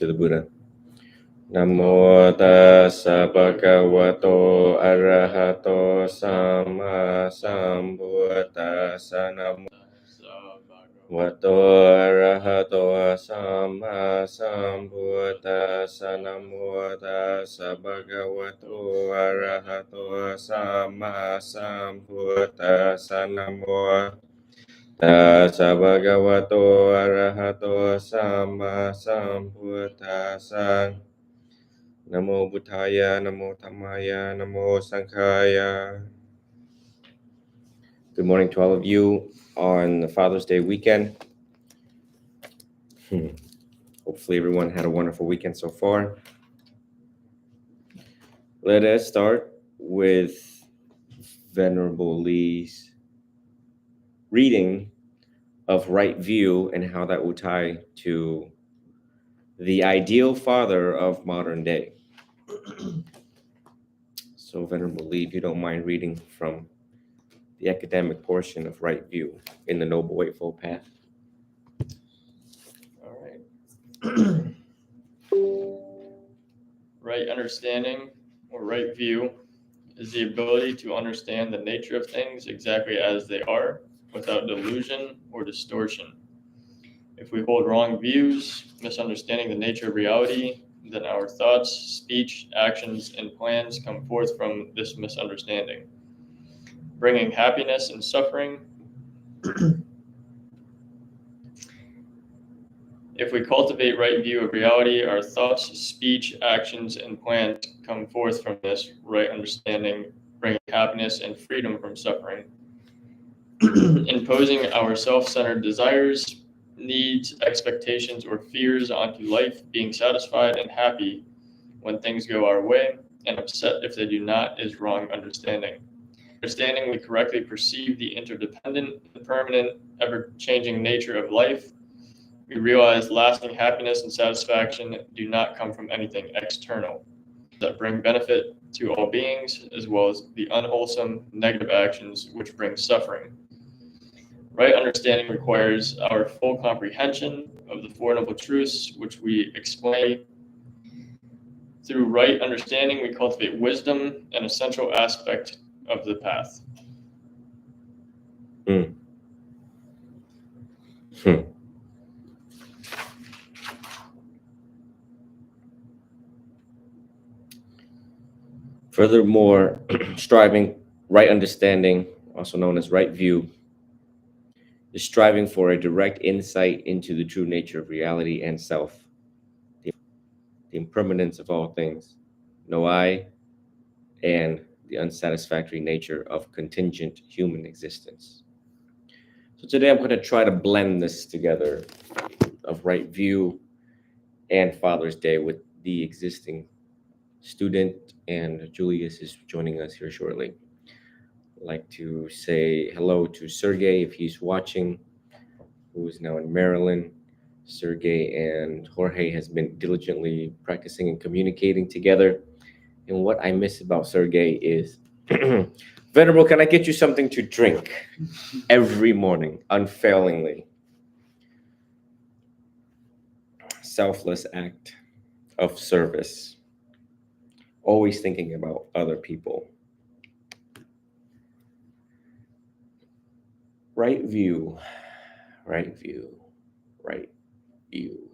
to the Buddha. Namo tassa bhagavato arahato sama sambuddhassa. Namo bhagavato arahato sama sambuddhassa. Namo tassa bhagavato arahato sama sambuddhassa. Namo tassa bhagavato arahato sama sambuddhassa. Namo Buddhaya, Namo Dhammaya, Namo Sanghaya. Good morning to all of you on the Father's Day weekend. Hopefully everyone had a wonderful weekend so far. Let us start with Venerable Lee's reading of Right View and how that will tie to the ideal father of modern day. So Venerable Lee, if you don't mind reading from the academic portion of Right View in the Noble Eightfold Path. All right. Right understanding or right view is the ability to understand the nature of things exactly as they are without delusion or distortion. If we hold wrong views, misunderstanding the nature of reality, then our thoughts, speech, actions, and plans come forth from this misunderstanding, bringing happiness and suffering. If we cultivate right view of reality, our thoughts, speech, actions, and plans come forth from this right understanding, bringing happiness and freedom from suffering. Imposing our self-centered desires, needs, expectations, or fears onto life, being satisfied and happy when things go our way, and upset if they do not, is wrong understanding. Understanding we correctly perceive the interdependent, impermanent, ever-changing nature of life, we realize lasting happiness and satisfaction do not come from anything external that bring benefit to all beings, as well as the unwholesome negative actions which bring suffering. Right understanding requires our full comprehension of the Four Noble Truths, which we explain. Through right understanding, we cultivate wisdom, an essential aspect of the path. Furthermore, striving, right understanding, also known as right view, is striving for a direct insight into the true nature of reality and self, the impermanence of all things, no I, and the unsatisfactory nature of contingent human existence. So today I'm going to try to blend this together of right view and Father's Day with the existing student, and Julius is joining us here shortly. I'd like to say hello to Sergey if he's watching, who is now in Maryland. Sergey and Jorge has been diligently practicing and communicating together. And what I miss about Sergey is, Venerable, can I get you something to drink every morning, unfailingly? Selfless act of service, always thinking about other people. Right view, right view, right view.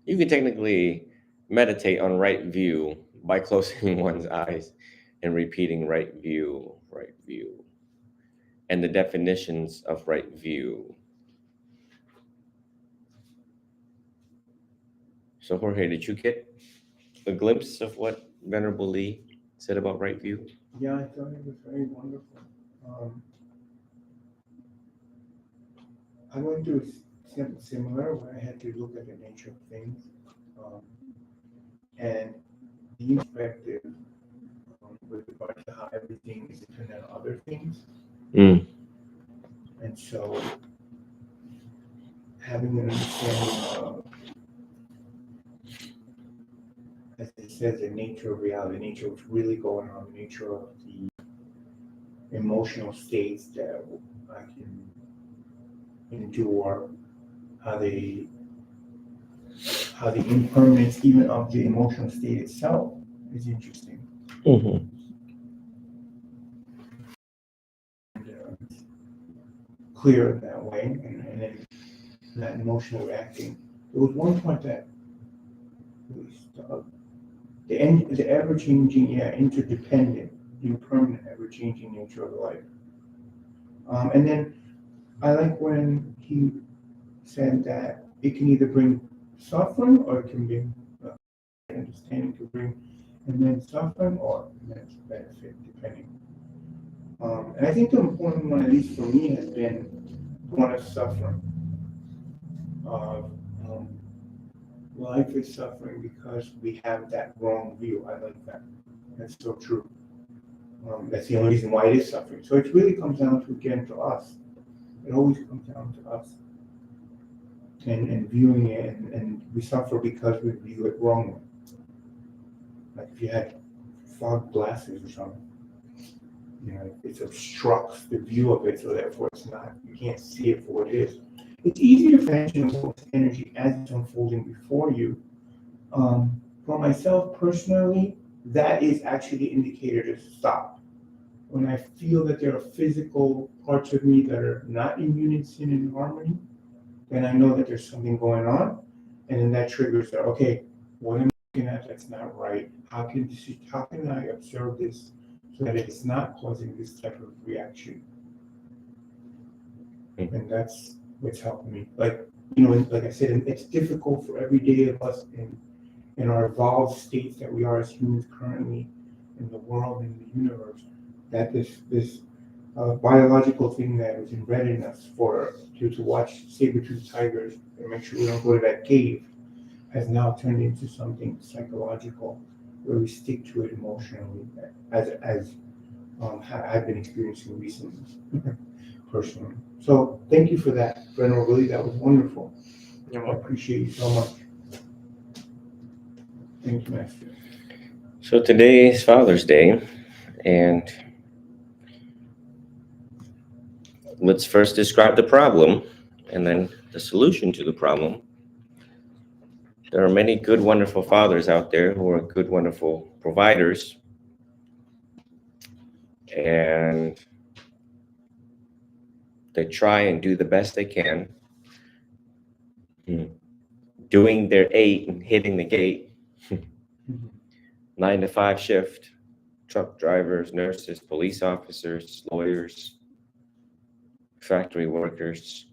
You can technically meditate on right view by closing one's eyes and repeating right view, and the definitions of right view. So Jorge, did you get a glimpse of what Venerable Lee said about right view? Yeah, I thought it was very wonderful. I went to something similar where I had to look at the nature of things and the perspective with regard to how everything is dependent on other things. And so having an understanding of, as it says, the nature of reality, the nature of what's really going on, the nature of the emotional states that I can endure, how how the impermanence even of the emotional state itself is interesting. Mhm. Clear in that way, and then that emotional reacting. There was one point that really stuck. The ever-changing, interdependent, impermanent, ever-changing nature of life. And then I like when he said that it can either bring suffering or it can bring understanding to bring immense suffering or immense benefit, depending. And I think the important one, at least for me, has been the one of suffering. Um, life is suffering because we have that wrong view. I like that. That's so true. That's the only reason why it is suffering. So it really comes down to, again, to us. It always comes down to us. And viewing it, and we suffer because we view it wrongly. Like if you had fog glasses or something, it obstructs the view of it, so therefore you can't see it for what it is. It's easier to mention energy as it's unfolding before you. For myself personally, that is actually the indicator to stop. When I feel that there are physical parts of me that are not in unison and harmony, then I know that there's something going on, and then that triggers that. Okay, what am I looking at that's not right? How can I observe this so that it's not causing this type of reaction? And that's what's helping me. Like I said, it's difficult for every day of us in our evolved states that we are as humans currently in the world and the universe, that this biological thing that was embedded in us to watch saber-toothed tigers and make sure we don't go to that cave has now turned into something psychological where we stick to it emotionally, as I've been experiencing recently personally. So thank you for that, Brenner. Really, that was wonderful. You're I welcome. appreciate you so much. Thank you, Master. So today is Father's Day, and let's first describe the problem and then the solution to the problem. There are many good, wonderful fathers out there who are good, wonderful providers, and they try and do the best they can, doing their 8 and hitting the gate, 9 to 5 shift, truck drivers, nurses, police officers, lawyers, factory workers,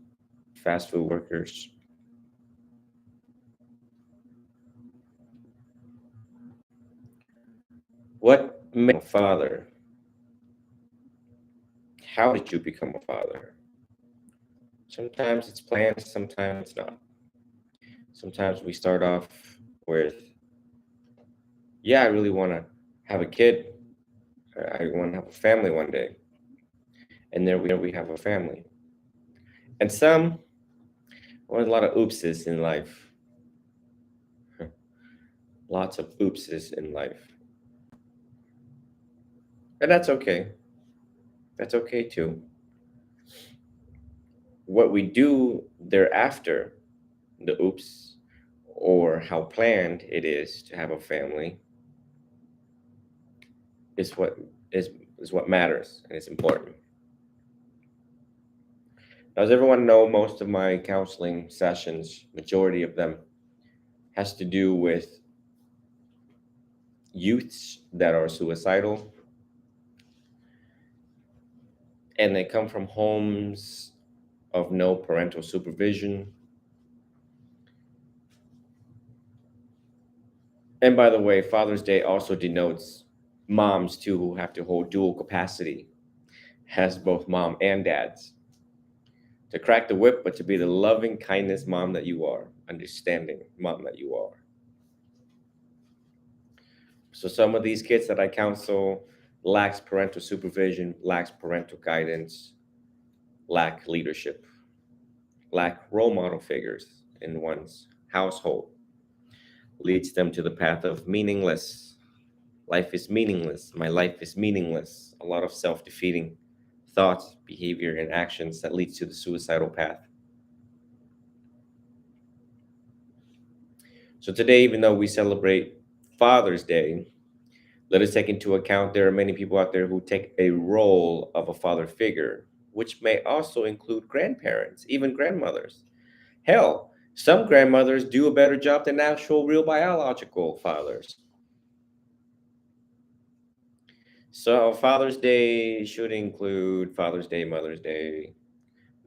fast food workers. What made a father? How did you become a father? Sometimes it's planned, sometimes it's not. Sometimes we start off with, I really want to have a kid. I want to have a family one day. And there we have a family. And some, a lot of oopses in life. Lots of oopses in life. And that's okay. That's okay too. What we do thereafter, the oops, or how planned it is to have a family, is what matters and is important. Now, as everyone know, most of my counseling sessions, majority of them, has to do with youths that are suicidal, and they come from homes of no parental supervision. And by the way, Father's Day also denotes moms too, who have to hold dual capacity as both mom and dads. To crack the whip, but to be the loving kindness mom that you are, understanding mom that you are. So some of these kids that I counsel lacks parental supervision, lacks parental guidance, lack leadership, lack role model figures in one's household, leads them to the path of meaningless. Life is meaningless. My life is meaningless. A lot of self-defeating thoughts, behavior, and actions that leads to the suicidal path. So today, even though we celebrate Father's Day, let us take into account there are many people out there who take a role of a father figure, which may also include grandparents, even grandmothers. Hell, some grandmothers do a better job than actual real biological fathers. So Father's Day should include Father's Day, Mother's Day.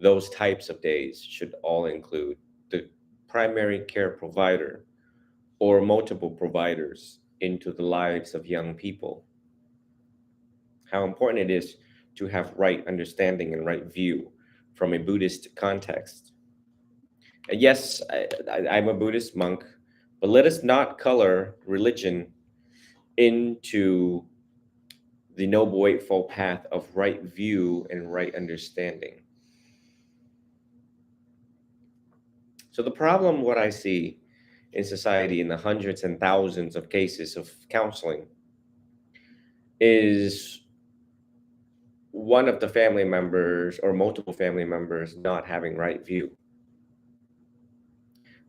Those types of days should all include the primary care provider or multiple providers into the lives of young people. How important it is to have right understanding and right view from a Buddhist context. And yes, I'm a Buddhist monk, but let us not color religion into the Noble Eightfold Path of right view and right understanding. So the problem, what I see in society in the hundreds and thousands of cases of counseling is one of the family members or multiple family members not having right view.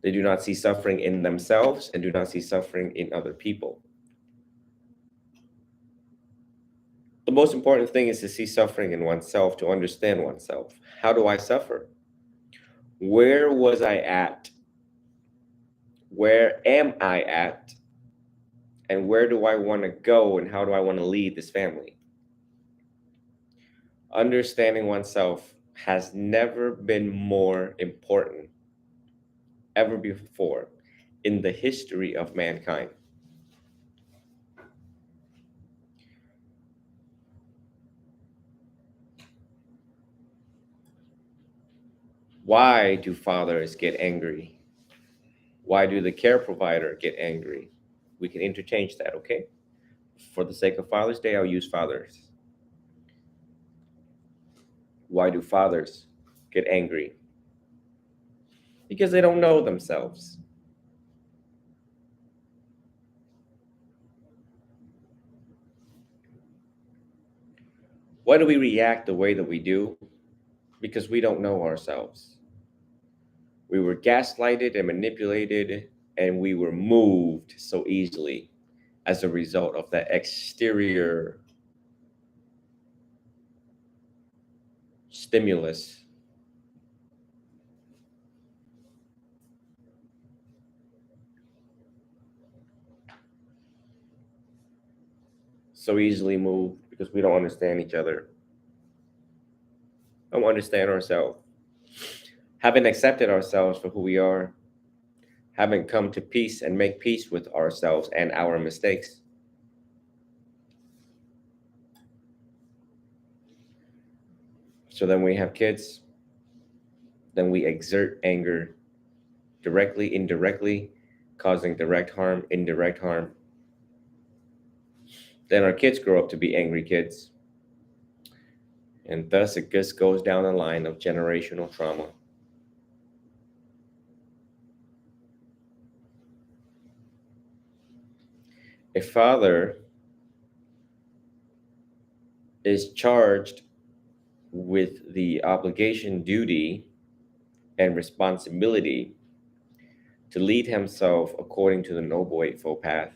They do not see suffering in themselves and do not see suffering in other people. The most important thing is to see suffering in oneself, to understand oneself. How do I suffer? Where was I at? Where am I at? And where do I want to go and how do I want to lead this family? Understanding oneself has never been more important ever before in the history of mankind. Why do fathers get angry? Why do the care provider get angry? We can interchange that, okay? For the sake of Father's Day, I'll use fathers. Why do fathers get angry? Because they don't know themselves. Why do we react the way that we do? Because we don't know ourselves. We were gaslighted and manipulated, and we were moved so easily as a result of that exterior stimulus. So easily moved because we don't understand each other. Don't understand ourselves. Haven't accepted ourselves for who we are. Haven't come to peace and make peace with ourselves and our mistakes. So then we have kids. Then we exert anger directly, indirectly, causing direct harm, indirect harm. Then our kids grow up to be angry kids. And thus it just goes down the line of generational trauma. A father is charged with the obligation, duty, and responsibility to lead himself according to the Noble Eightfold Path.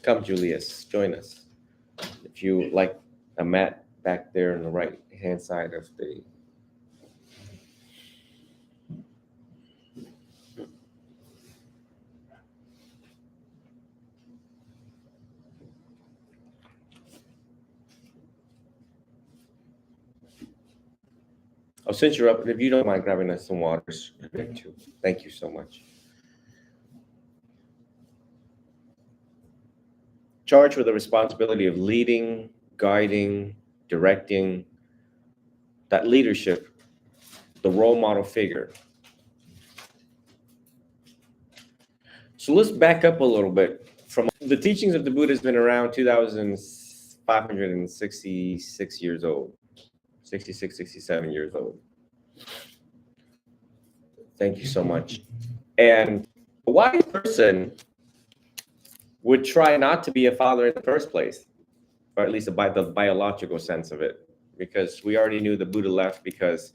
Come, Julius, join us. If you like a mat back there on the right hand side of the since you're up, if you don't mind grabbing us some waters too. Thank you so much. Charged with the responsibility of leading, guiding, directing, that leadership, the role model figure. So let's back up a little bit. From the teachings of the Buddha has been around 2,566 years old, 66, 67 years old. Thank you so much. And a wise person would try not to be a father in the first place, or at least the biological sense of it, because we already knew the Buddha left because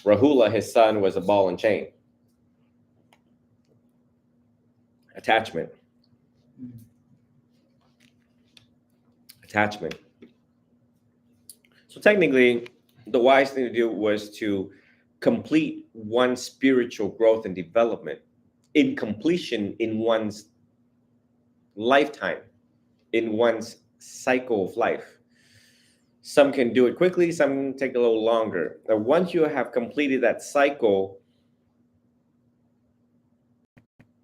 Rahula, his son, was a ball and chain. Attachment. Attachment. So technically, the wise thing to do was to complete one's spiritual growth and development in completion in one's lifetime, in one's cycle of life. Some can do it quickly, some take a little longer. Now, once you have completed that cycle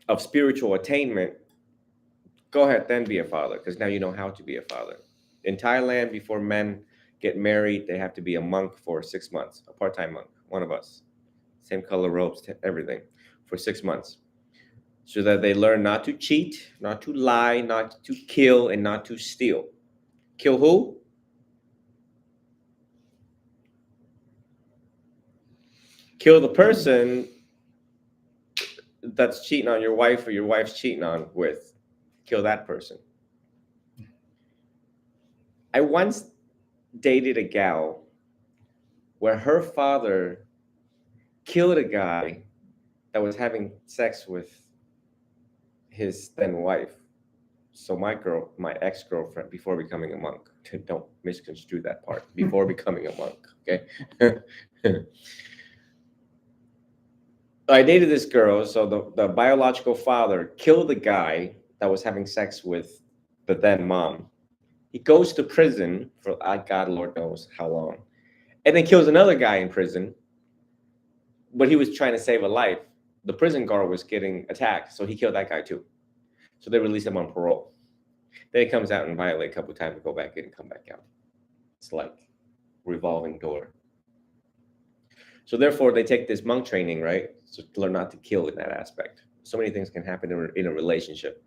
of spiritual attainment, go ahead, then be a father, because now you know how to be a father. In Thailand, before men get married, they have to be a monk for 6 months, a part-time monk, one of us. Same color robes, everything, for 6 months. So that they learn not to cheat, not to lie, not to kill, and not to steal. Kill who? Kill the person that's cheating on your wife or your wife's cheating on with. Kill that person. I once dated a gal where her father killed a guy that was having sex with his then wife. So my ex-girlfriend, before becoming a monk, don't misconstrue that part, before becoming a monk, okay? I dated this girl, so the biological father killed the guy that was having sex with the then mom. He goes to prison for, God, Lord knows how long, and then kills another guy in prison, but he was trying to save a life. The prison guard was getting attacked, so he killed that guy too. So they release him on parole. Then he comes out and violate a couple of times and go back in and come back out. It's like revolving door. So therefore, they take this monk training, right? So to learn not to kill in that aspect. So many things can happen in a relationship.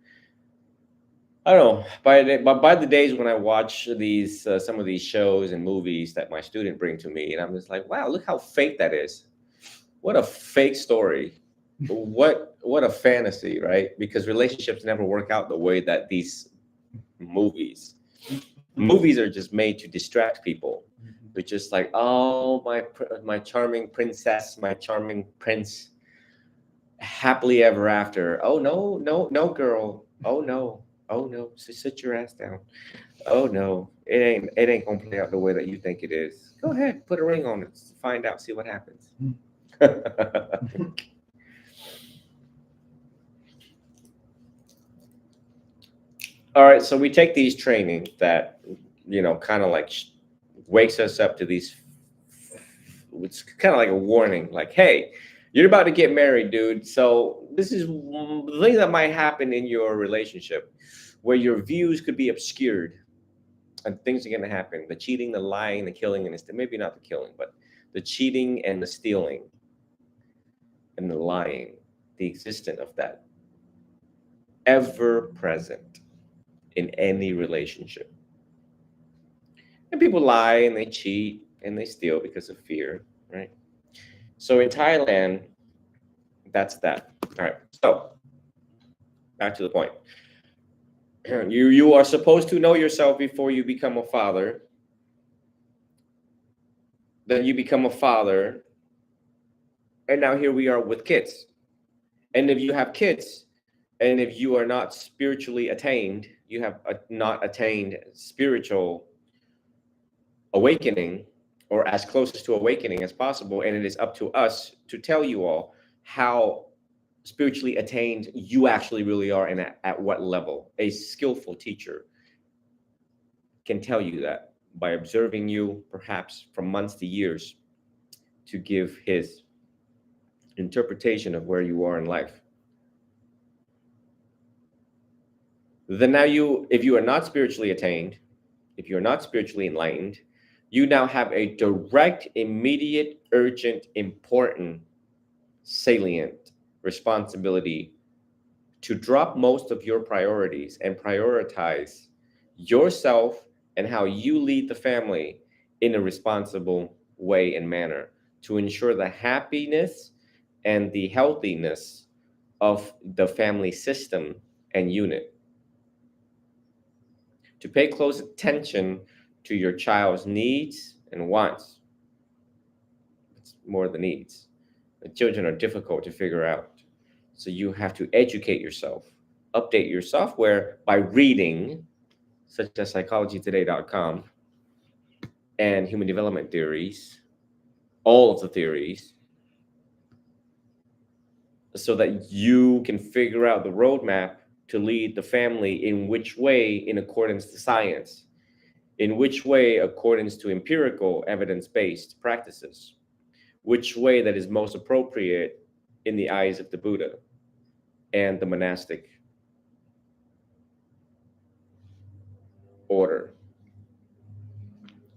I don't know. By the days when I watch these some of these shows and movies that my student bring to me, and I'm just like, wow, look how fake that is. What a fake story. What a fantasy, right? Because relationships never work out the way that these movies are just made to distract people. They're just like, oh, my charming princess, my charming prince, happily ever after. Oh no, girl. Oh no, sit your ass down. Oh no, it ain't gonna play out the way that you think it is. Go ahead, put a ring on it, find out, see what happens. All right, so we take these trainings that, kind of like wakes us up to these. It's kind of like a warning, like, hey, you're about to get married, dude. So this is the thing that might happen in your relationship where your views could be obscured and things are going to happen. The cheating, the lying, the killing, and maybe not the killing, but the cheating and the stealing and the lying, the existence of that, ever present in any relationship. And people lie and they cheat and they steal because of fear, right? So in Thailand, that's that. All right. So back to the point. You are supposed to know yourself before you become a father. Then you become a father. And now here we are with kids. And if you have kids, and if you are not spiritually attained, you have not attained spiritual awakening, or as close to awakening as possible. And it is up to us to tell you all how spiritually attained you actually really are and at what level. A skillful teacher can tell you that by observing you, perhaps from months to years, to give his interpretation of where you are in life. Then now if you are not spiritually attained, if you're not spiritually enlightened, you now have a direct, immediate, urgent, important, salient responsibility to drop most of your priorities and prioritize yourself and how you lead the family in a responsible way and manner to ensure the happiness and the healthiness of the family system and unit. To pay close attention to your child's needs and wants. more the needs. The children are difficult to figure out. So you have to educate yourself, update your software by reading, such as psychologytoday.com and human development theories, all of the theories, so that you can figure out the roadmap to lead the family in which way in accordance to science, in which way accordance to empirical evidence-based practices, which way that is most appropriate in the eyes of the Buddha and the monastic order,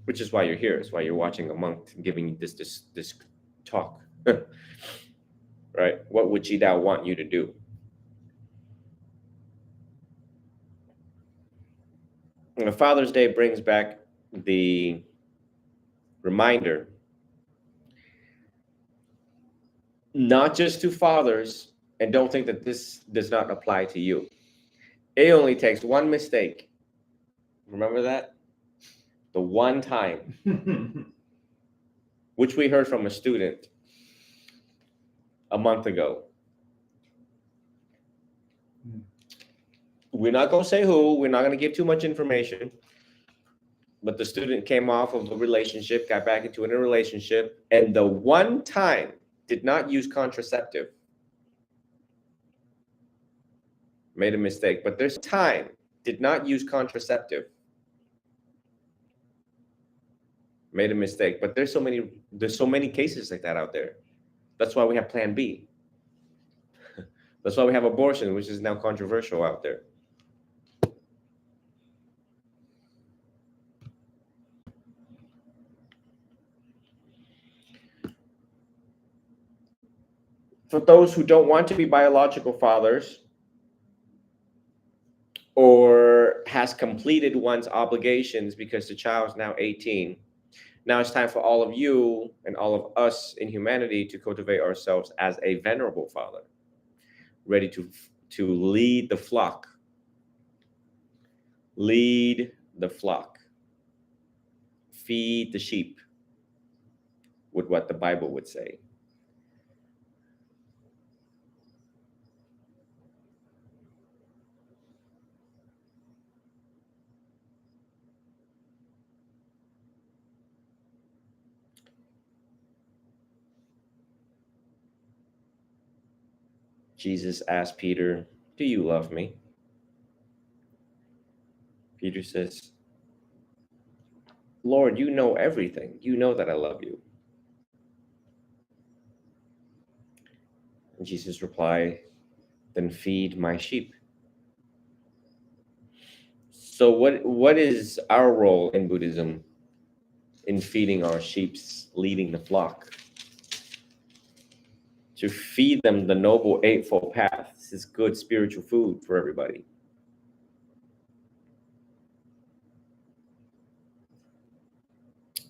which is why you're here. It's why you're watching a monk giving you this talk. Right? What would Jidao want you to do? And Father's Day brings back the reminder, not just to fathers, and don't think that this does not apply to you. It only takes one mistake. Remember that? The one time, which we heard from a student a month ago. We're not going to say who, we're not going to give too much information, but the student came off of a relationship, got back into a relationship, and the one time did not use contraceptive. Made a mistake, but there's time, did not use contraceptive. Made a mistake, but there's so many cases like that out there. That's why we have Plan B. That's why we have abortion, which is now controversial out there. For those who don't want to be biological fathers or has completed one's obligations because the child is now 18, now it's time for all of you and all of us in humanity to cultivate ourselves as a venerable father, ready to lead the flock. Lead the flock. Feed the sheep, with what the Bible would say. Jesus asked Peter, "Do you love me?" Peter says, "Lord, you know everything. You know that I love you." And Jesus replied, "Then feed my sheep." So what is our role in Buddhism in feeding our sheep, leading the flock? To feed them the Noble Eightfold Path. This is good spiritual food for everybody.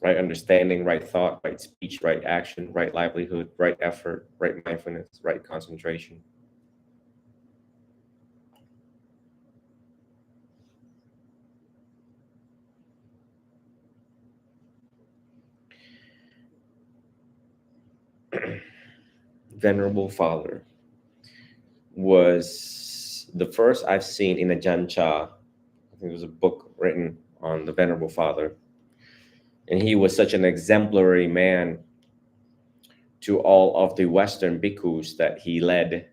Right understanding, right thought, right speech, right action, right livelihood, right effort, right mindfulness, right concentration. Venerable Father was the first I've seen in Ajahn Chah. I think it was a book written on the Venerable Father. And he was such an exemplary man to all of the Western bhikkhus that he led,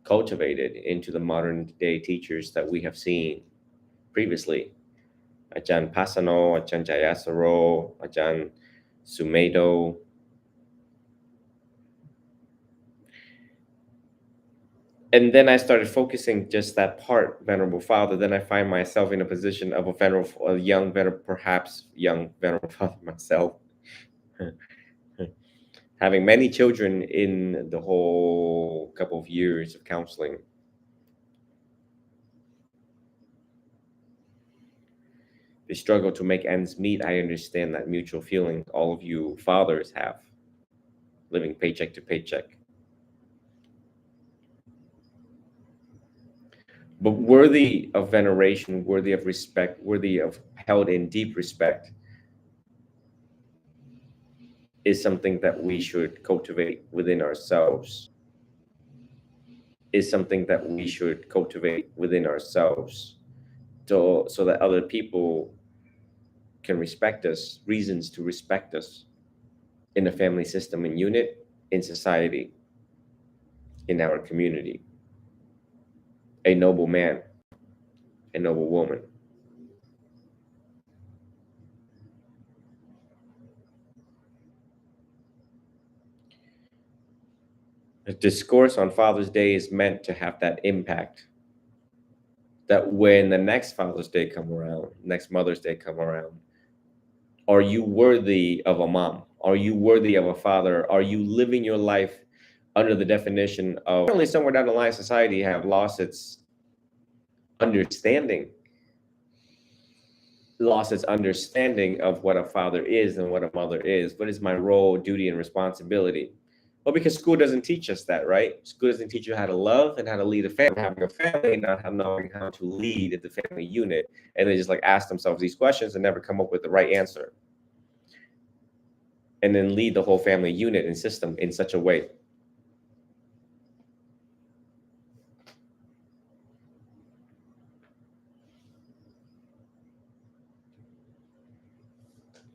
cultivated into the modern day teachers that we have seen previously. Ajahn Pasano, Ajahn Jayasaro, Ajahn Sumedho. And then I started focusing just that part, Venerable Father. Then I find myself in a position of a young Venerable Father myself, having many children in the whole couple of years of counseling. They struggle to make ends meet. I understand that mutual feeling all of you fathers have, living paycheck to paycheck. But worthy of veneration, worthy of respect, worthy of held in deep respect is something that we should cultivate within ourselves. Is something that we should cultivate within ourselves, so that other people can respect us, reasons to respect us in the family system and unit, in society, in our community. A noble man, a noble woman. The discourse on Father's Day is meant to have that impact, that when the next Father's Day come around, next Mother's Day come around, are you worthy of a mom? Are you worthy of a father? Are you living your life under the definition of, certainly somewhere down the line, society have lost its understanding of what a father is and what a mother is. What is my role, duty, and responsibility? Well, because school doesn't teach us that, right? School doesn't teach you how to love and how to lead a family, having a family, not knowing how to lead the family unit. And they just like ask themselves these questions and never come up with the right answer. And then lead the whole family unit and system in such a way.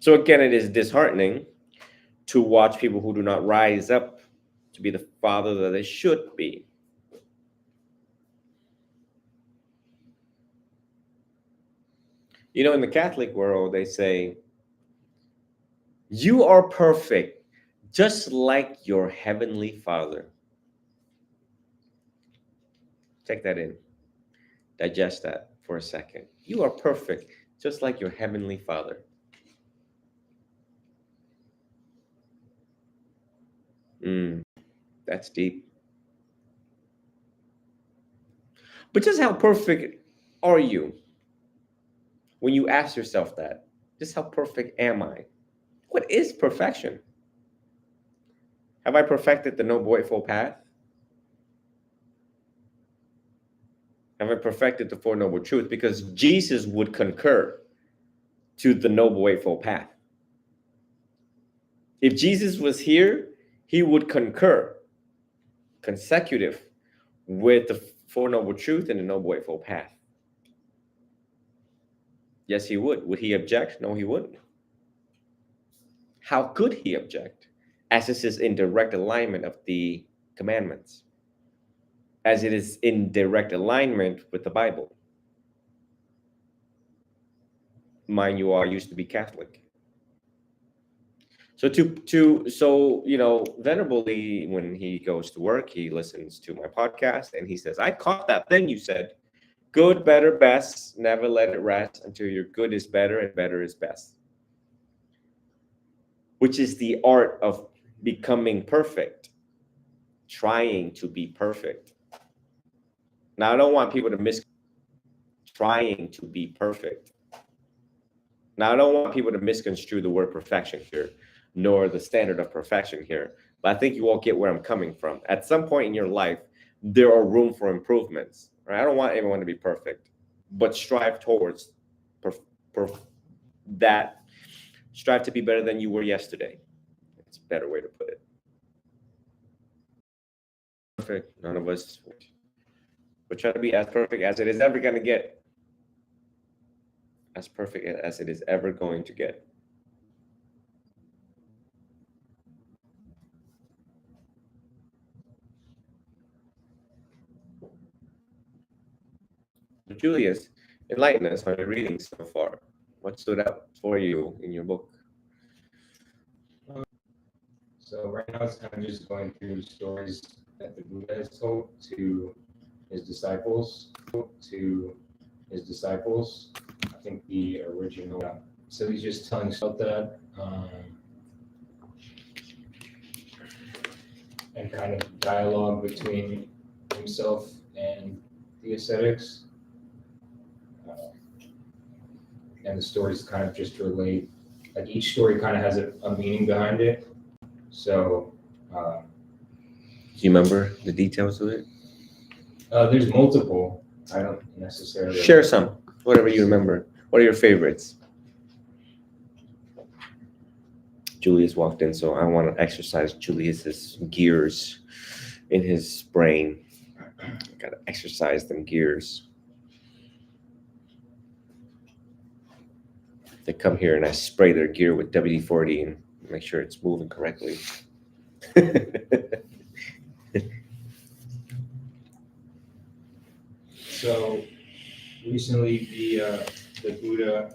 So again, it is disheartening to watch people who do not rise up to be the father that they should be. You know, in the Catholic world, they say, you are perfect, just like your heavenly Father. Take that in. Digest that for a second. You are perfect, just like your heavenly Father. That's deep. But just how perfect are you? When you ask yourself that, just how perfect am I? What is perfection? Have I perfected the Noble Eightfold Path? Have I perfected the Four Noble Truths? Because Jesus would concur to the Noble Eightfold Path. If Jesus was here, he would concur, consecutive, with the Four Noble Truths and the Noble Eightfold Path. Yes, he would. Would he object? No, he wouldn't. How could he object? As this is in direct alignment of the commandments, as it is in direct alignment with the Bible. Mind you, I used to be Catholic. So Venerable Lee, when he goes to work, he listens to my podcast and he says, I caught that thing you said. Good, better, best. Never let it rest until your good is better and better is best. Which is the art of becoming perfect, trying to be perfect. Now, I don't want people to trying to be perfect. Now, I don't want people to misconstrue the word perfection here, nor the standard of perfection here. But I think you all get where I'm coming from. At some point in your life, there are room for improvements. Right? I don't want everyone to be perfect, but strive towards that. Strive to be better than you were yesterday. It's a better way to put it. Perfect. None of us. But try to be as perfect as it is ever going to get. As perfect as it is ever going to get. Julius, enlighten us on your reading so far. What stood out for you in your book? So right now it's kind of just going through stories that the Buddha has told to his disciples. I think the original. So he's just telling us about that, and kind of dialogue between himself and the ascetics. And the stories kind of just relate. Like each story kind of has a meaning behind it. So, do you remember the details of it? There's multiple. I don't necessarily share some, whatever you remember. What are your favorites? Julius walked in, so I want to exercise Julius's gears in his brain. Got to exercise them gears. They come here and I spray their gear with WD-40 and make sure it's moving correctly. So recently, the Buddha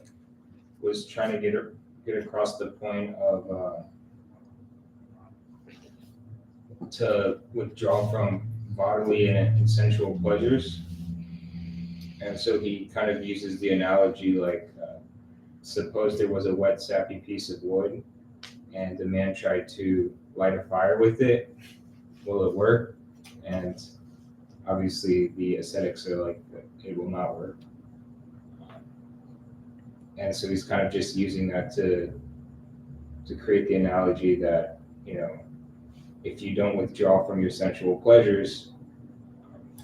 was trying to get across the point of to withdraw from bodily and consensual pleasures, and so he kind of uses the analogy like, suppose there was a wet, sappy piece of wood, and the man tried to light a fire with it. Will it work? And obviously, the ascetics are like, it will not work. And so he's kind of just using that to create the analogy that, if you don't withdraw from your sensual pleasures,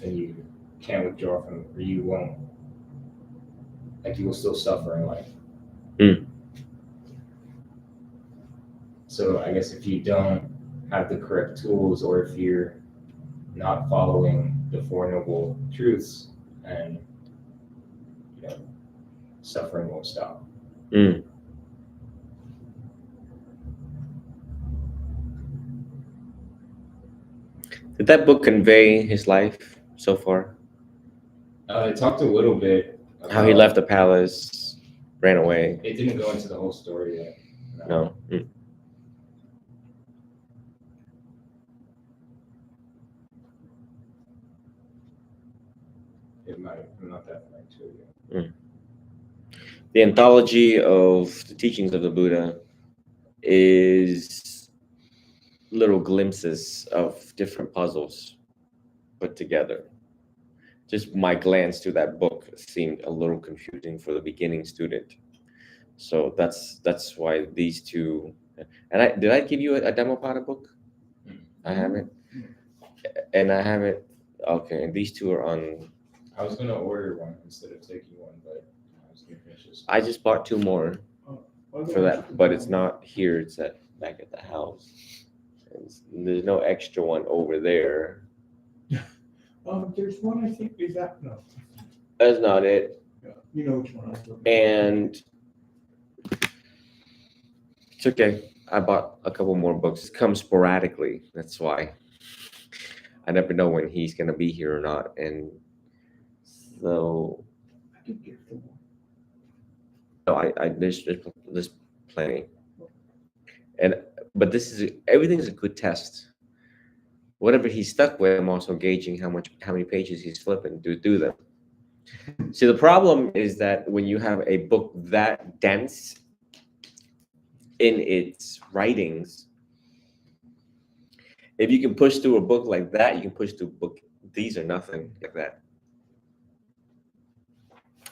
then you can't withdraw from, or you won't, like you will still suffer in life. So I guess if you don't have the correct tools, or if you're not following the Four Noble Truths, and suffering won't stop. Mm. Did that book convey his life so far? It talked a little bit about How he left the palace, ran away? It didn't go into the whole story yet. No. Mm. It might. I'm not that far into it yet. The anthology of the teachings of the Buddha is little glimpses of different puzzles put together. Just my glance through that book seemed a little confusing for the beginning student. So that's why these two. And did I give you a Dhammapada book? I haven't. And I haven't. Okay, and these two are on. I was gonna order one instead of taking one, but I was gonna finish this. I just bought two more for that, but it's not here. It's back at the house. There's no extra one over there. There's one, I think, is that, no. That's not it. Yeah, you know which one I'm talking about. And it's okay. I bought a couple more books. It comes sporadically. That's why. I never know when he's gonna be here or not. And so I could give them one. no, there's plenty. But everything's a good test. Whatever he's stuck with, I'm also gauging how many pages he's flipping to do them. See, the problem is that when you have a book that dense in its writings, if you can push through a book like that, you can push through a book. These are nothing like that.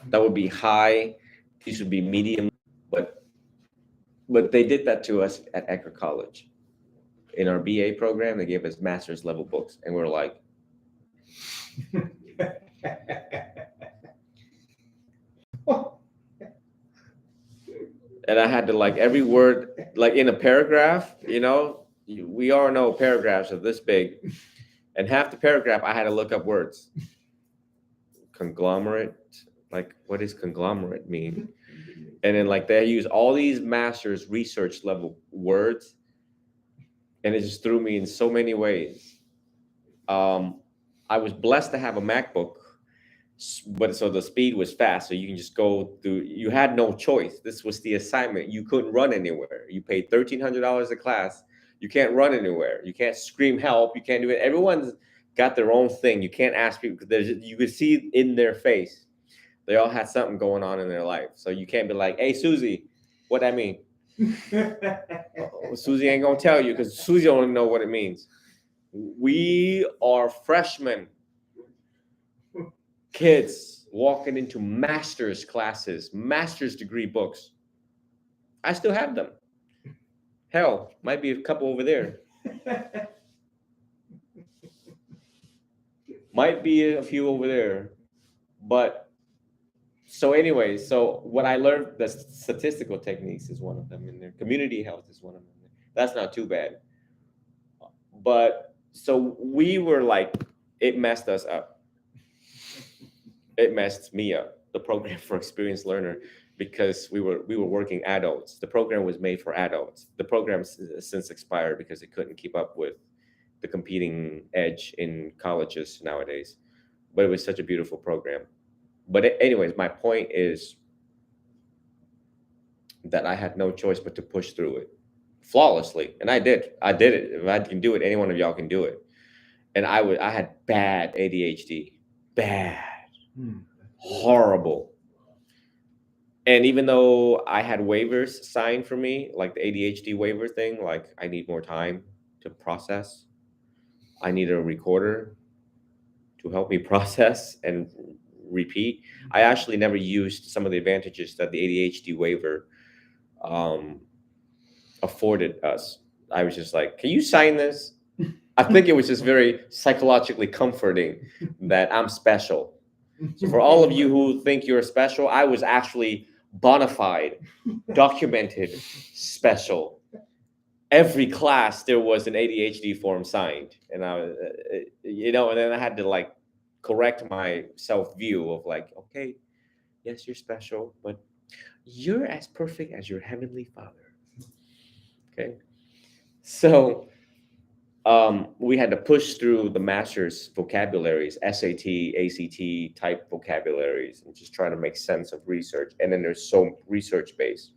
That would be high. These would be medium, but they did that to us at Ecker College. In our BA program, they gave us master's level books, and we're like, and I had to like every word, like in a paragraph, we all know paragraphs are this big, and half the paragraph I had to look up words. Conglomerate, like what does conglomerate mean? And then like they use all these master's research level words. And it just threw me in so many ways. I was blessed to have a MacBook, but so the speed was fast. So you can just go through, you had no choice. This was the assignment. You couldn't run anywhere. You paid $1,300 a class. You can't run anywhere. You can't scream help. You can't do it. Everyone's got their own thing. You can't ask people, because you could see in their face. They all had something going on in their life. So you can't be like, hey, Susie, what that mean? Susie ain't gonna tell you, because Susie don't even know what it means. We are freshmen, kids walking into master's classes, master's degree books. I still have them. Hell, might be a couple over there. Might be a few over there. But so anyway, so what I learned, the statistical techniques is one of them in there. Community health is one of them in That's not too bad. But so we were like, it messed us up. It messed me up, the program for experienced learner, because we were working adults. The program was made for adults. The program since expired because it couldn't keep up with the competing edge in colleges nowadays. But it was such a beautiful program. But anyways, my point is that I had no choice but to push through it flawlessly, and I did. I did it. If I can do it, any one of y'all can do it. And I had bad ADHD, bad, horrible. And even though I had waivers signed for me, like the ADHD waiver thing, like I need more time to process. I need a recorder to help me process and repeat. I actually never used some of the advantages that the ADHD waiver afforded us. I was just like, can you sign this? I think it was just very psychologically comforting that I'm special. So for all of you who think you're special, I was actually bona fide, documented, special. Every class there was an ADHD form signed, and I, and then I had to like correct my self-view of like, okay, yes, you're special, but you're as perfect as your heavenly Father. Okay, so we had to push through the master's vocabularies, SAT, ACT type vocabularies, and just try to make sense of research. And then there's so research based,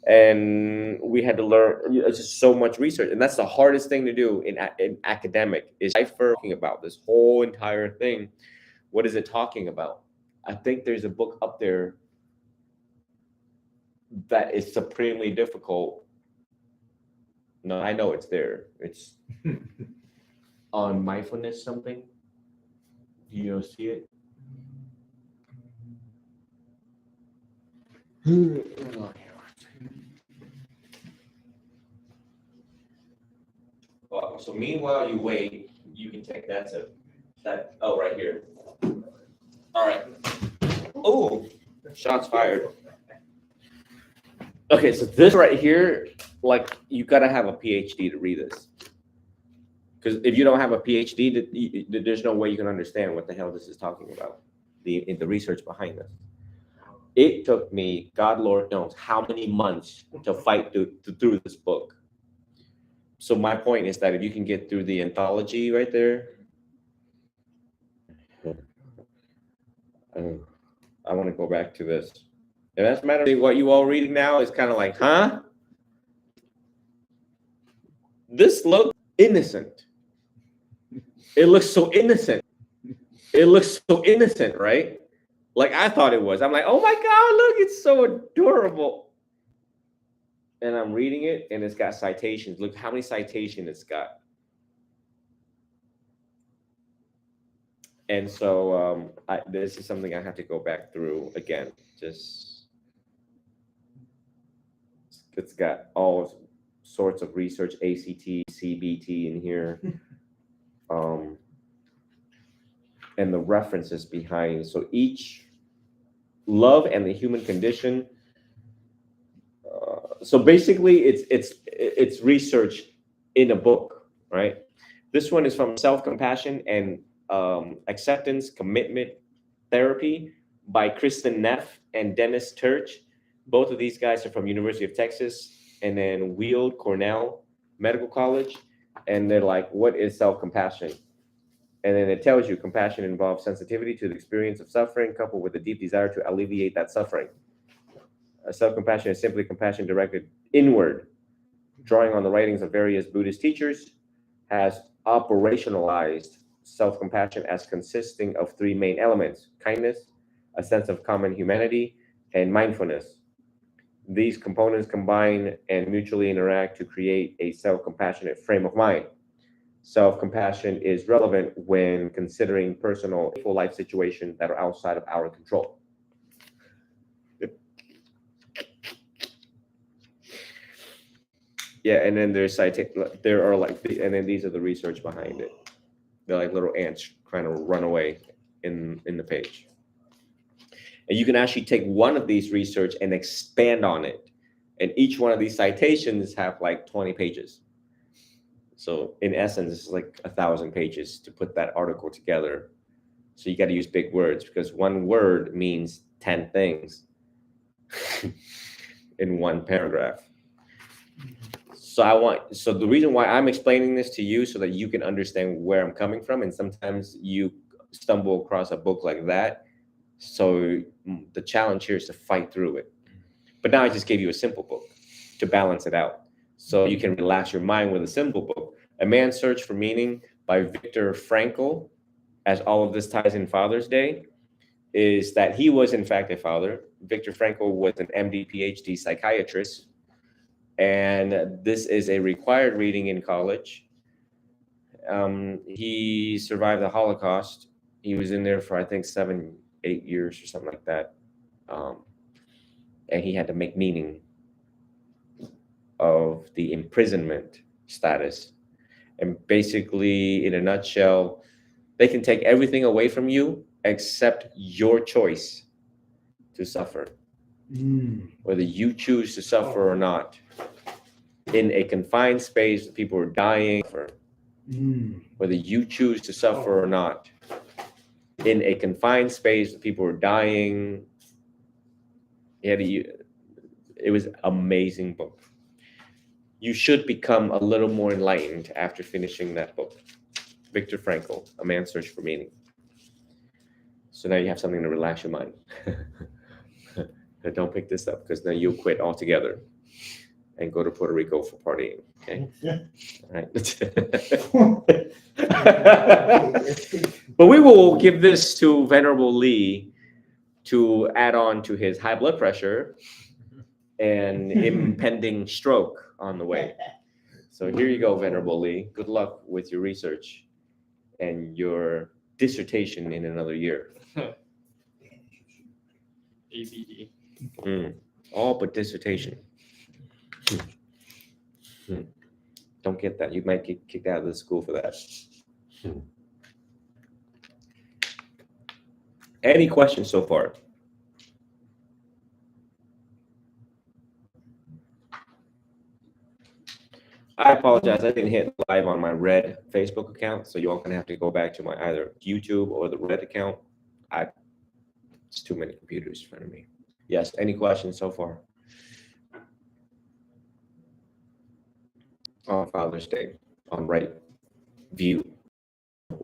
and we had to learn just so much research, and that's the hardest thing to do in academic is talking about this whole entire thing. What is it talking about? I think there's a book up there that is supremely difficult. No, I know it's there. It's on mindfulness something. Do you see it? Well, so meanwhile you wait, you can take that. Oh, right here. All right. Oh, shots fired. Okay, so this right here, like you gotta have a PhD to read this. Because if you don't have a PhD, there's no way you can understand what the hell this is talking about, the research behind this. It took me, God Lord knows, how many months to fight through this book. So my point is that if you can get through the anthology right there, I want to go back to this. And that's a matter of what you all reading now is kind of like, huh? This looks innocent. It looks so innocent. It looks so innocent, right? Like I thought it was. I'm like, oh my God, look, it's so adorable. And I'm reading it and it's got citations. Look how many citations it's got. And so this is something I have to go back through again. It's got all sorts of research, ACT, CBT in here. And the references behind. So each love and the human condition. So basically it's research in a book, right? This one is from Self-Compassion and Acceptance Commitment Therapy by Kristen Neff and Dennis Turch. Both of these guys are from University of Texas and then Weill Cornell Medical College. And they're like, what is self-compassion? And then it tells you compassion involves sensitivity to the experience of suffering coupled with a deep desire to alleviate that suffering. Self-compassion is simply compassion directed inward. Drawing on the writings of various Buddhist teachers, has operationalized self-compassion as consisting of three main elements: kindness, a sense of common humanity, and mindfulness. These components combine and mutually interact to create a self-compassionate frame of mind. Self-compassion is relevant when considering personal life situations that are outside of our control. Yeah, and then there are like, and then these are the research behind it. They're like little ants trying to run away in the page. And you can actually take one of these research and expand on it And each one of these citations have like 20 pages. So in essence, it's like 1,000 pages to put that article together. So you got to use big words because one word means 10 things in one paragraph. So the reason why I'm explaining this to you so that you can understand where I'm coming from, and sometimes you stumble across a book like that. So the challenge here is to fight through it. But now I just gave you a simple book to balance it out. So you can relax your mind with a simple book. A Man's Search for Meaning by Viktor Frankl, as all of this ties in Father's Day, is that he was in fact a father. Viktor Frankl was an MD, PhD psychiatrist. And this is a required reading in college. He survived the Holocaust. He was in there for, I think, 7-8 years or something like that. And he had to make meaning of the imprisonment status. And basically, in a nutshell, they can take everything away from you except your choice to suffer. Whether you choose to suffer or not. In a confined space, people are dying. Whether you choose to suffer or not. In a confined space, people are dying. It was an amazing book. You should become a little more enlightened after finishing that book. Viktor Frankl, A Man's Search for Meaning. So now you have something to relax your mind. Don't pick this up because then you'll quit altogether and go to Puerto Rico for partying. Okay. Yeah. All right. But we will give this to Venerable Lee to add on to his high blood pressure and impending stroke on the way. So here you go, Venerable Lee. Good luck with your research and your dissertation in another year. ABD. All but dissertation. Don't get that. You might get kicked out of the school for that. Any questions so far? I apologize. I didn't hit live on my Red Facebook account, so you all gonna have to go back to my either YouTube or the Red account. It's too many computers in front of me. Yes. Any questions so far? On Father's Day, on Right View,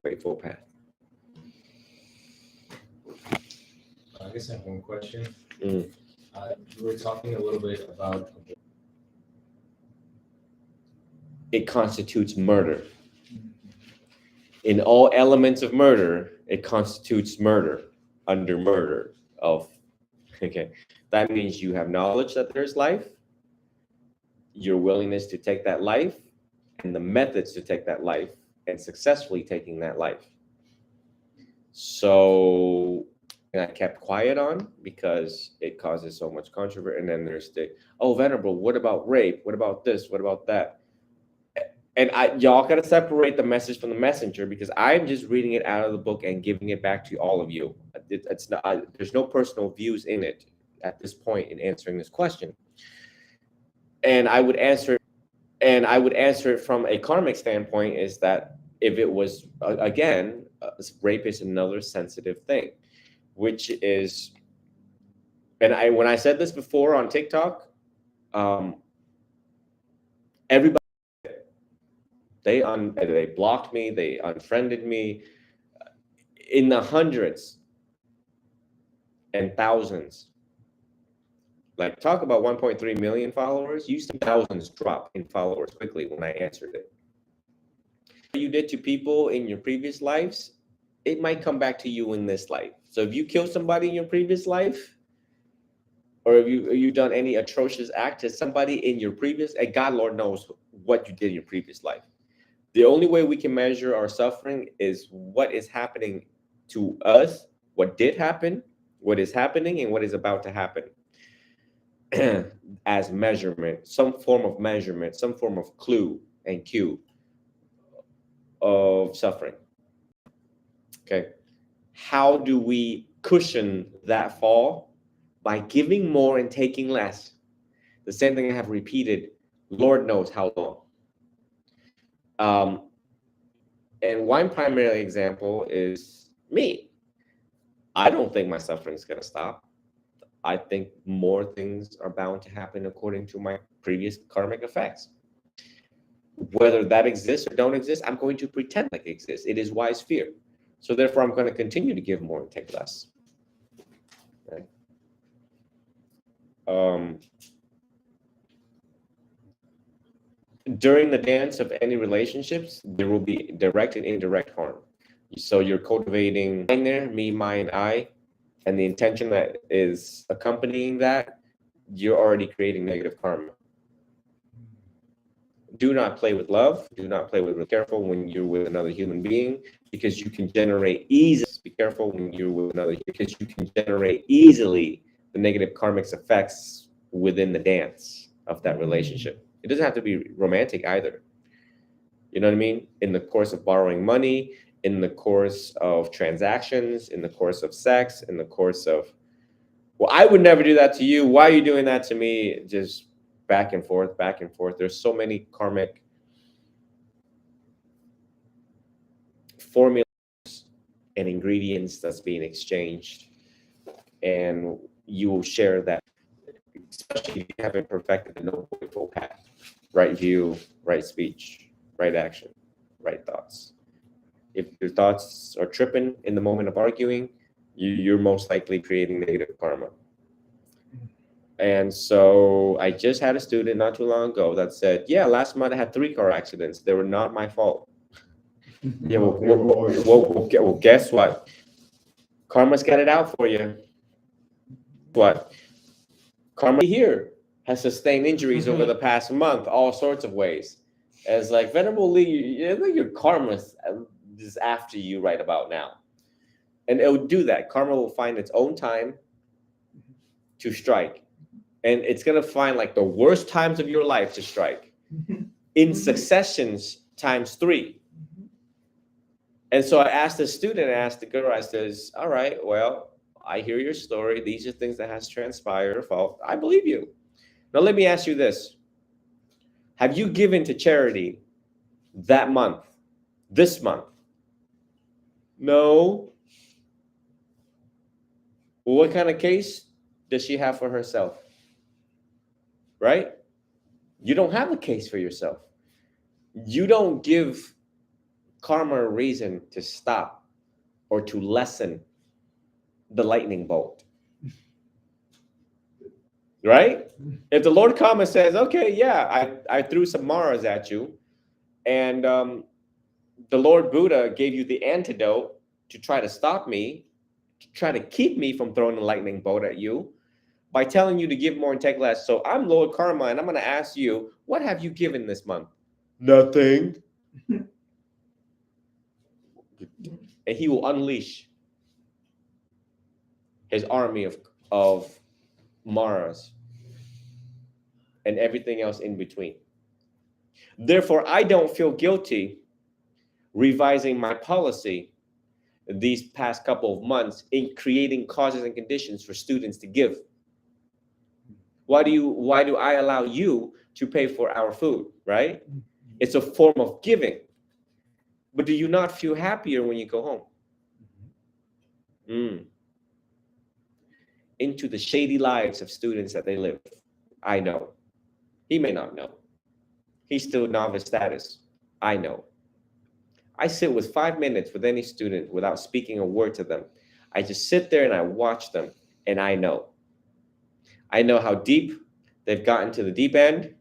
Wakeful Path. I guess I have one question. Mm. You were talking a little bit about It constitutes murder. In all elements of murder, it constitutes murder under murder of, okay. That means you have knowledge that there's life, your willingness to take that life, and the methods to take that life, and successfully taking that life. So, and I kept quiet on because it causes so much controversy. And then there's Venerable, what about rape? What about this? What about that? And y'all got to separate the message from the messenger because I'm just reading it out of the book and giving it back to all of you. It's not, there's no personal views in it at this point in answering this question. And I would answer it from a karmic standpoint is that if it was, again, rape is another sensitive thing, which is, and when I said this before on TikTok, everybody, they blocked me, they unfriended me in the hundreds and thousands. Like, talk about 1.3 million followers. You see thousands drop in followers quickly when I answered it. What you did to people in your previous lives, it might come back to you in this life. So if you kill somebody in your previous life, or if you've done any atrocious act to somebody in your previous, and God Lord knows what you did in your previous life. The only way we can measure our suffering is what is happening to us, what did happen, what is happening, and what is about to happen. As measurement, some form of measurement, some form of clue and cue of suffering. Okay. How do we cushion that fall? By giving more and taking less. The same thing I have repeated, Lord knows how long. And one primary example is me. I don't think my suffering is going to stop. I think more things are bound to happen according to my previous karmic effects. Whether that exists or don't exist, I'm going to pretend like it exists. It is wise fear. So therefore, I'm going to continue to give more and take less. Right? During the dance of any relationships, there will be direct and indirect harm. So you're cultivating mine there, me, mine, I, and the intention that is accompanying that, you're already creating negative karma. Do not play with love. Do not play with. Be careful when you're with another human being, because you can generate easily. Be careful when you're with another, because you can generate easily the negative karmic effects within the dance of that relationship. It doesn't have to be romantic either. You know what I mean? In the course of borrowing money, in the course of transactions, in the course of sex, in the course of, well, I would never do that to you. Why are you doing that to me? Just back and forth, back and forth. There's so many karmic formulas and ingredients that's being exchanged, and you will share that, especially if you haven't perfected the Noble Eightfold Path. Right view, right speech, right action, right thoughts. If your thoughts are tripping in the moment of arguing, you're most likely creating negative karma. And so I just had a student not too long ago that said, yeah, last month I had 3 car accidents. They were not my fault. Yeah, well, guess what? Karma's got it out for you. What? Karma here has sustained injuries over the past month, all sorts of ways. As like, Venerable Lee, your karma is after you right about now. And it will do that. Karma will find its own time to strike. And it's going to find like the worst times of your life to strike in successions times 3. And so I asked the student, I asked the girl, I says, all right, well, I hear your story. These are things that has transpired. I believe you. Now, let me ask you this. Have you given to charity that month, this month? No. Well, what kind of case does she have for herself? Right? You don't have a case for yourself. You don't give karma a reason to stop or to lessen the lightning bolt. Right? If the Lord Karma says, okay, yeah, I threw some Maras at you, and the Lord Buddha gave you the antidote to try to stop me, to try to keep me from throwing the lightning bolt at you, by telling you to give more and take less. So I'm Lord Karma, and I'm going to ask you, what have you given this month? Nothing. And he will unleash his army of Maras and everything else in between. Therefore, I don't feel guilty revising my policy these past couple of months in creating causes and conditions for students to give. Why do I allow you to pay for our food, right? It's a form of giving. But do you not feel happier when you go home? Into the shady lives of students that they live. I know. He may not know. He's still novice status. I know. I sit with 5 minutes with any student without speaking a word to them. I just sit there and I watch them, and I know. I know how deep they've gotten to the deep end.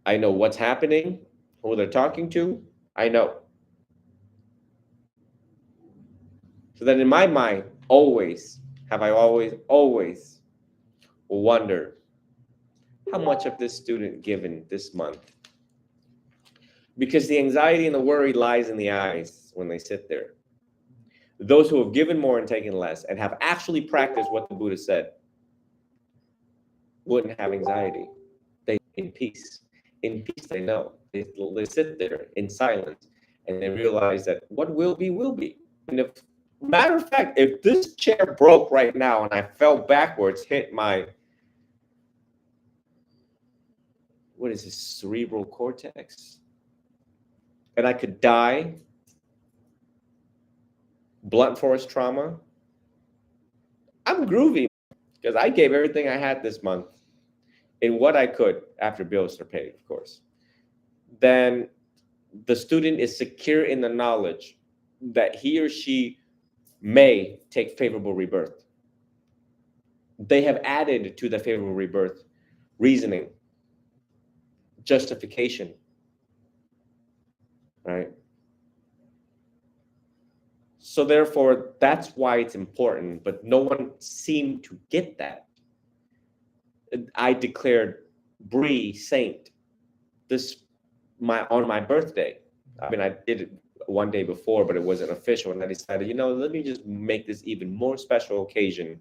I know what's happening, who they're talking to. I know. So that in my mind, always wonder, how much of this student given this month? Because the anxiety and the worry lies in the eyes when they sit there. Those who have given more and taken less and have actually practiced what the Buddha said wouldn't have anxiety. They in peace. In peace, they know. They sit there in silence, and they realize that what will be, will be. And if, matter of fact, if this chair broke right now and I fell backwards, hit my what is this, cerebral cortex, and I could die, blunt force trauma, I'm groovy because I gave everything I had this month in what I could after bills are paid, of course. Then the student is secure in the knowledge that he or she may take favorable rebirth. They have added to the favorable rebirth reasoning, justification, right? So therefore, that's why it's important, but no one seemed to get that. I declared Bree saint on my birthday. I mean, I did it one day before, but it wasn't official. And I decided, let me just make this even more special occasion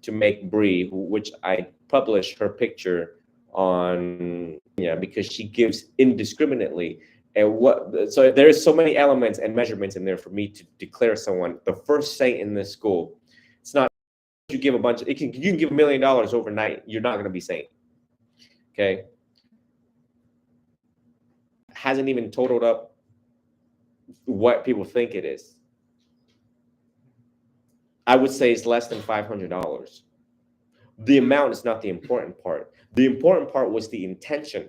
to make Bree, which I published her picture on, because she gives indiscriminately. And so there's so many elements and measurements in there for me to declare someone the first saint in this school. It's not you give you can give $1 million overnight, you're not going to be saint. Okay. Hasn't even totaled up what people think it is. I would say it's less than $500. The amount is not the important part. The important part was the intention.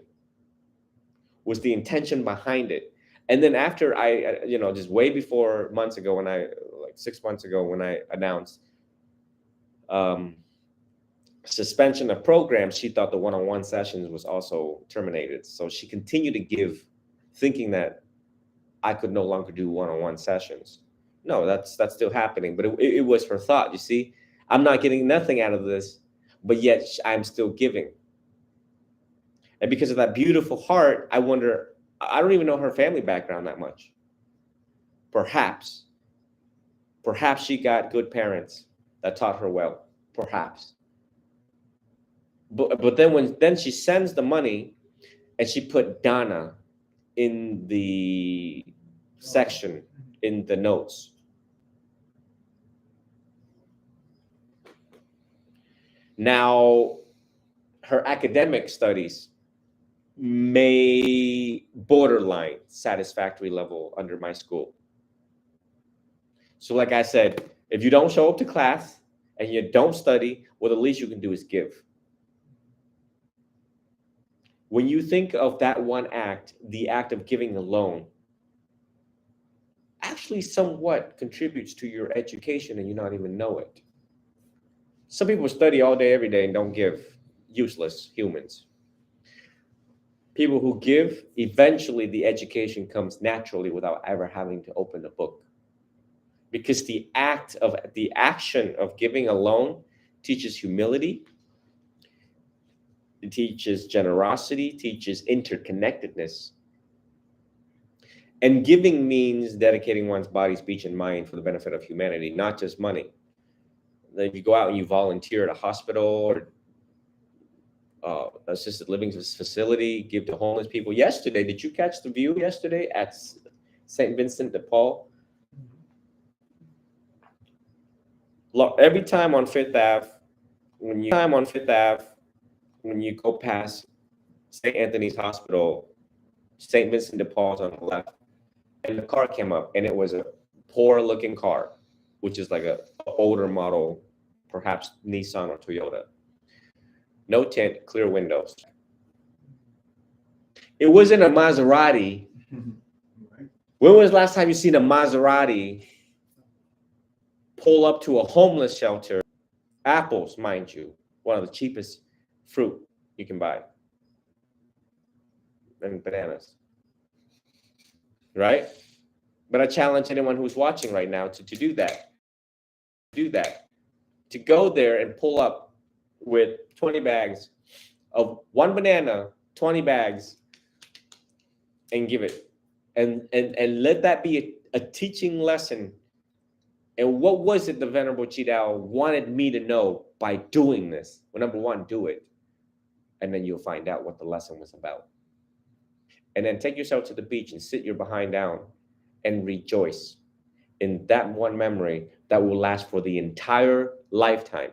Behind it. And then after I, just way before months ago like 6 months ago when I announced suspension of programs, she thought the one-on-one sessions was also terminated. So she continued to give, thinking that I could no longer do one-on-one sessions. No, that's still happening, but it was her thought. You see, I'm not getting nothing out of this, but yet I'm still giving. And because of that beautiful heart, I wonder, I don't even know her family background that much. Perhaps she got good parents that taught her well, perhaps. But then she sends the money and she put Donna in the section in the notes. Now, her academic studies may borderline satisfactory level under my school. So like I said, if you don't show up to class and you don't study, well, the least you can do is give. When you think of that one act, the act of giving alone, actually somewhat contributes to your education and you not even know it. Some people study all day, every day and don't give. Useless humans. People who give, eventually the education comes naturally without ever having to open a book. Because the action of giving alone teaches humility, it teaches generosity, teaches interconnectedness. And giving means dedicating one's body, speech, and mind for the benefit of humanity, not just money. If you go out and you volunteer at a hospital or assisted living facility, give to homeless people. Yesterday, did you catch the view yesterday at St. Vincent de Paul? Every time on Fifth Ave, when you go past St. Anthony's Hospital, St. Vincent de Paul's on the left, and the car came up, and it was a poor-looking car, which is like an older model, perhaps Nissan or Toyota. No tint, clear windows. It wasn't a Maserati. When was the last time you seen a Maserati pull up to a homeless shelter? Apples, mind you, one of the cheapest fruit you can buy. And bananas. Right? But I challenge anyone who's watching right now to do that. To go there and pull up with 20 bags of one banana, 20 bags, and give it. And let that be a teaching lesson. And what was it the Venerable Chidao wanted me to know by doing this? Well, number one, do it. And then you'll find out what the lesson was about. And then take yourself to the beach and sit your behind down and rejoice in that one memory that will last for the entire lifetime.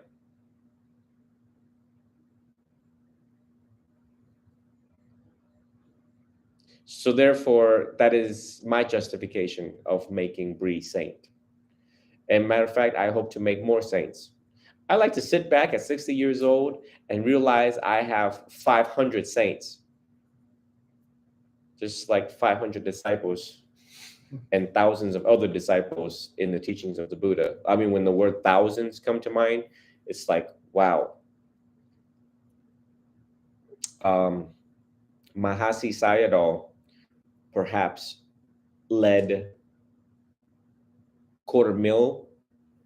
So therefore, that is my justification of making Bree saint. And matter of fact, I hope to make more saints. I like to sit back at 60 years old and realize I have 500 saints, just like 500 disciples and thousands of other disciples in the teachings of the Buddha. I mean, when the word thousands come to mind, it's like, wow. Mahasi Sayadaw perhaps led 250,000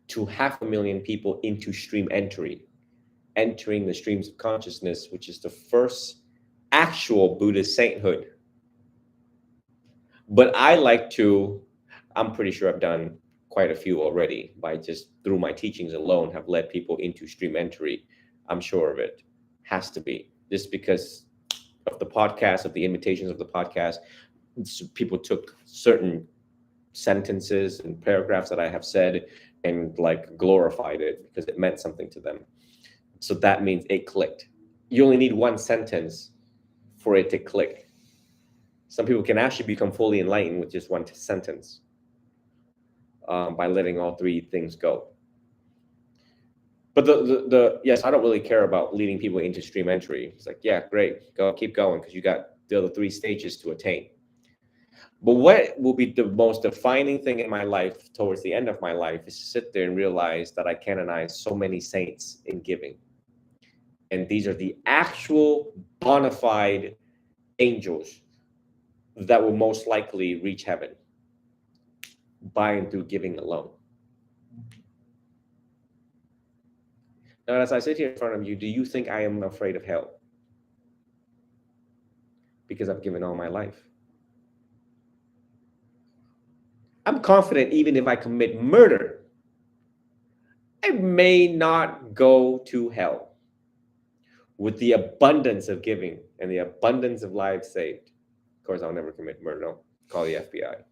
to 500,000 people into stream entering the streams of consciousness, which is the first actual Buddhist sainthood. But I'm pretty sure I've done quite a few already by just through my teachings alone have led people into stream entry. I'm sure of it. Has to be. Just because of the podcast, of the invitations of the podcast, people took certain sentences and paragraphs that I have said and like glorified it because it meant something to them. So that means it clicked. You only need one sentence for it to click. Some people can actually become fully enlightened with just one sentence by letting all three things go. But yes, I don't really care about leading people into stream entry. It's like, yeah, great, keep going, because you got the other three stages to attain. But what will be the most defining thing in my life towards the end of my life is to sit there and realize that I canonized so many saints in giving. And these are the actual bona fide angels that will most likely reach heaven by and through giving alone. Now, as I sit here in front of you, do you think I am afraid of hell? Because I've given all my life. I'm confident even if I commit murder, I may not go to hell with the abundance of giving and the abundance of lives saved. Of course, I'll never commit murder. No, call the FBI.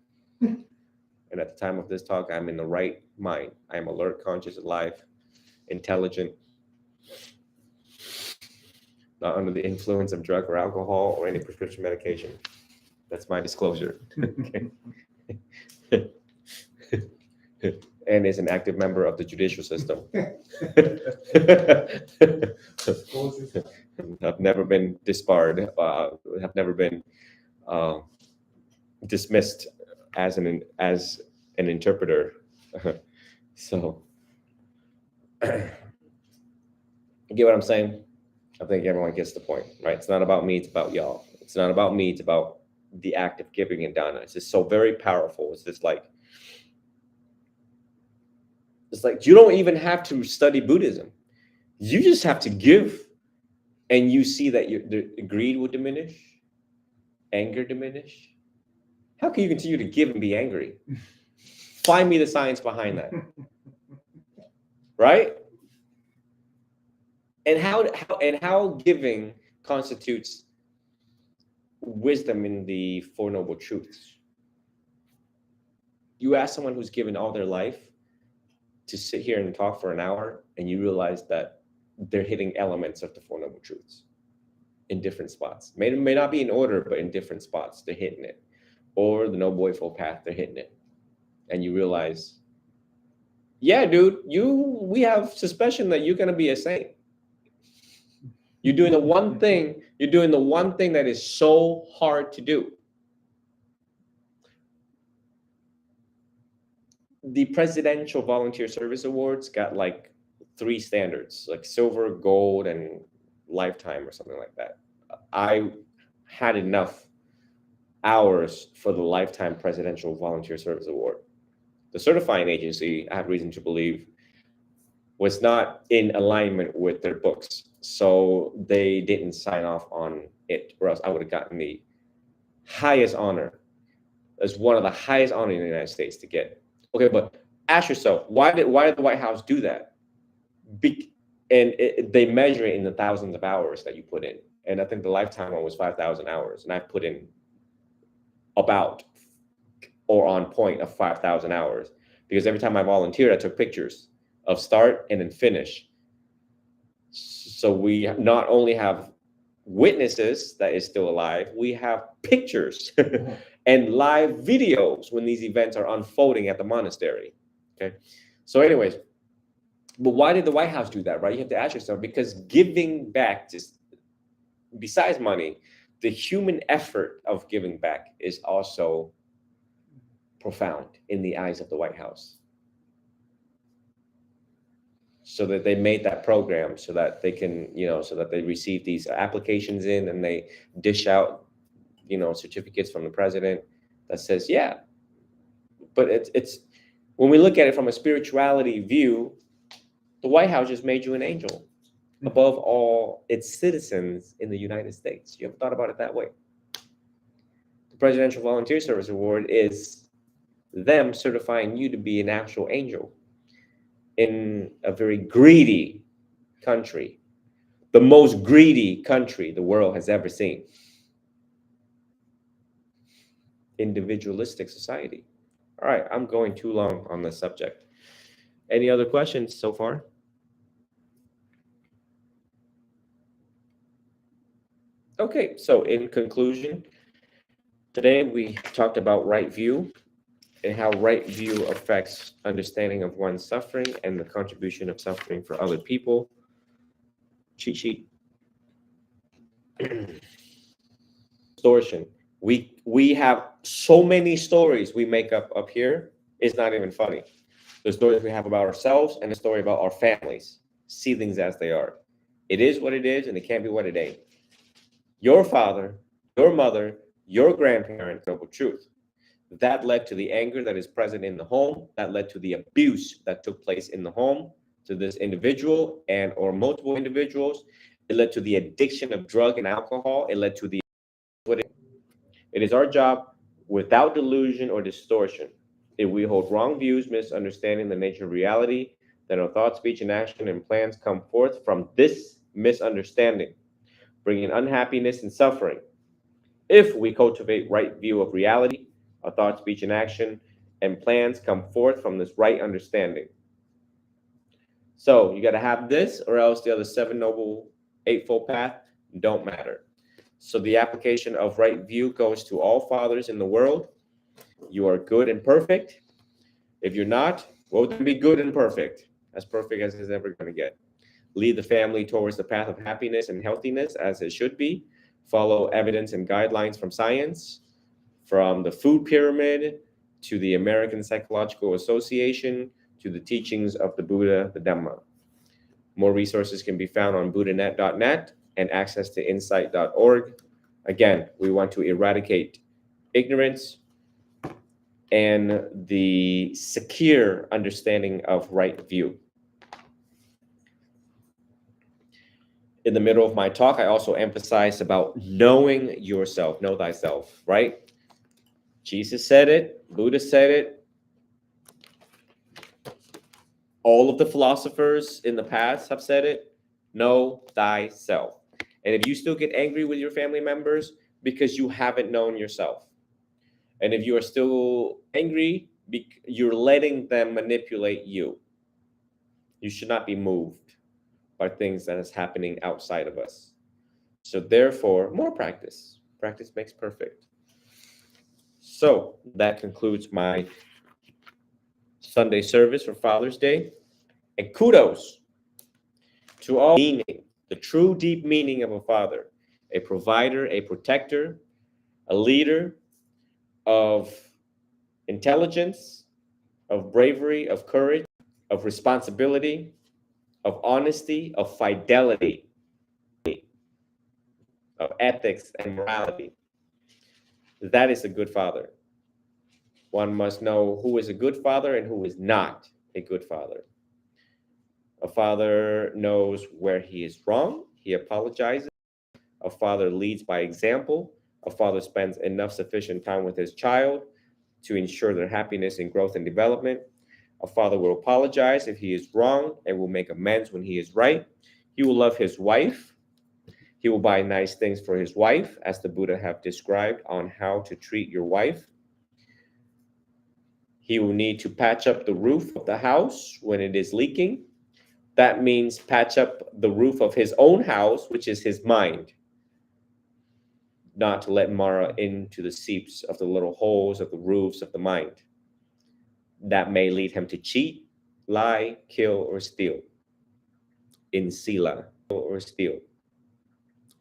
And at the time of this talk, I'm in the right mind. I am alert, conscious, alive, intelligent, not under the influence of drug or alcohol or any prescription medication. That's my disclosure. Okay. And is an active member of the judicial system. I've never been disbarred. Have never been dismissed as an interpreter. So, you get what I'm saying? I think everyone gets the point, right? It's not about me, it's about y'all. It's not about me, it's about the act of giving and dana. It's just so very powerful. It's just like, you don't even have to study Buddhism. You just have to give, and you see that the greed will diminish, anger diminish. How can you continue to give and be angry? Find me the science behind that. Right? And how giving constitutes wisdom in the Four Noble Truths. You ask someone who's given all their life to sit here and talk for an hour, and you realize that they're hitting elements of the Four Noble Truths in different spots. May not be in order, but in different spots, they're hitting it. Or the Noble Eightfold Path, they're hitting it. And you realize, yeah, dude, we have suspicion that you're going to be a saint. You're doing the one thing that is so hard to do. The Presidential Volunteer Service Awards got like 3 standards, like silver, gold, and lifetime or something like that. I had enough hours for the Lifetime Presidential Volunteer Service Award. The certifying agency, I have reason to believe, was not in alignment with their books. So they didn't sign off on it, or else I would have gotten the highest honor. As one of the highest honors in the United States to get. Okay, but ask yourself, why did the White House do that? They measure it in the thousands of hours that you put in. And I think the lifetime one was 5,000 hours. And I put in about or on point of 5,000 hours. Because every time I volunteered, I took pictures of start and then finish. So we not only have witnesses that is still alive. We have pictures and live videos when these events are unfolding at the monastery. Okay. So anyways, but why did the White House do that, right? You have to ask yourself, because giving back, just besides money, the human effort of giving back is also profound in the eyes of the White House. So that they made that program so that they can, so that they receive these applications in and they dish out, certificates from the president that says, yeah. But it's when we look at it from a spirituality view, the White House just made you an angel above all its citizens in the United States. You ever thought about it that way? The Presidential Volunteer Service Award is them certifying you to be an actual angel in a very greedy country, the most greedy country the world has ever seen. Individualistic society. All right, I'm going too long on this subject. Any other questions so far? Okay, so in conclusion, today we talked about right view and how right view affects understanding of one's suffering and the contribution of suffering for other people. Cheat sheet. Distortion. We have so many stories we make up here. It's not even funny. The stories we have about ourselves and the story about our families. See things as they are. It is what it is, and it can't be what it ain't. Your father, your mother, your grandparents, noble truth. That led to the anger that is present in the home. That led to the abuse that took place in the home to this individual and or multiple individuals. It led to the addiction of drug and alcohol. It led to the it is our job, without delusion or distortion, if we hold wrong views, misunderstanding the nature of reality, that our thought, speech, and action and plans come forth from this misunderstanding, bringing unhappiness and suffering. If we cultivate right view of reality, our thought, speech, and action and plans come forth from this right understanding. So you got to have this, or else the other seven noble eightfold path don't matter. So the application of right view goes to all fathers in the world. You are good and perfect. If you're not, well, then be good and perfect, as perfect as it's ever going to get. Lead the family towards the path of happiness and healthiness as it should be. Follow evidence and guidelines from science, from the food pyramid to the American Psychological Association to the teachings of the Buddha, the Dhamma. More resources can be found on buddhanet.net and access to insight.org. Again, we want to eradicate ignorance and the secure understanding of right view. In the middle of my talk, I also emphasized about knowing yourself, know thyself, right? Jesus said it, Buddha said it. All of the philosophers in the past have said it, know thyself. And if you still get angry with your family members because you haven't known yourself, and if you are still angry, you're letting them manipulate you. You should not be moved by things that is happening outside of us. So therefore, more practice. Practice makes perfect. So that concludes my Sunday service for Father's Day. And kudos to all meaning, the true deep meaning of a father, a provider, a protector, a leader of intelligence, of bravery, of courage, of responsibility, of honesty, of fidelity, of ethics and morality. That is a good father. One must know who is a good father and who is not a good father. A father knows where he is wrong. He apologizes. A father leads by example. A father spends enough sufficient time with his child to ensure their happiness and growth and development. A father will apologize if he is wrong and will make amends when he is right. He will love his wife. He will buy nice things for his wife, as the Buddha have described on how to treat your wife. He will need to patch up the roof of the house when it is leaking. That means patch up the roof of his own house, which is his mind. not to let Mara into the seeps of the little holes of the roofs of the mind. That may lead him to cheat, lie, kill, or steal. In Sila, or steal.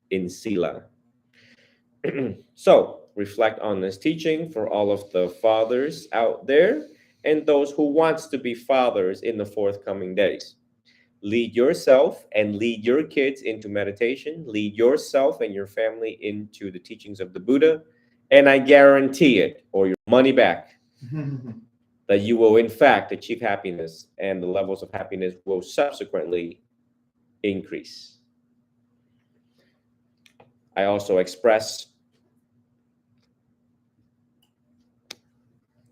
In Sila. So, reflect on this teaching for all of the fathers out there and those who wants to be fathers in the forthcoming days. Lead yourself and lead your kids into meditation. Lead yourself and your family into the teachings of the Buddha. And I guarantee it, or your money back, that you will in fact achieve happiness, and the levels of happiness will subsequently increase. I also express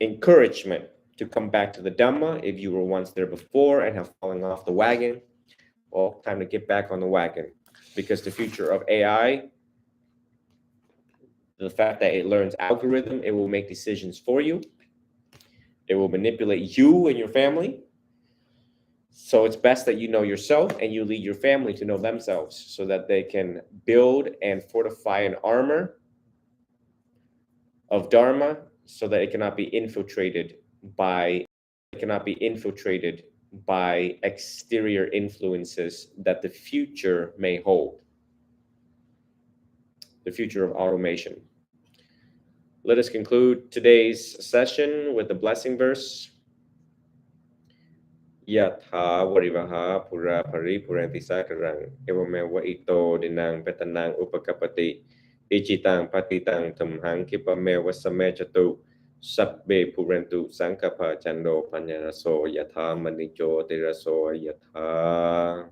encouragement to come back to the Dhamma if you were once there before and have fallen off the wagon. Well, time to get back on the wagon, because the future of AI, the fact that it learns algorithm, it will make decisions for you. It will manipulate you and your family. So it's best that you know yourself and you lead your family to know themselves so that they can build and fortify an armor of Dharma so that it cannot be infiltrated by exterior influences that the future may hold. The future of automation. Let us conclude today's session with the blessing verse. Yatha varivaha pura paripuranti sakarang evameva ito dinang petanang upakapati ichitang patitang tamhang kipameva samechatu sabbe purantu sankapa chando panyaraso yatha manicho tiraso yatha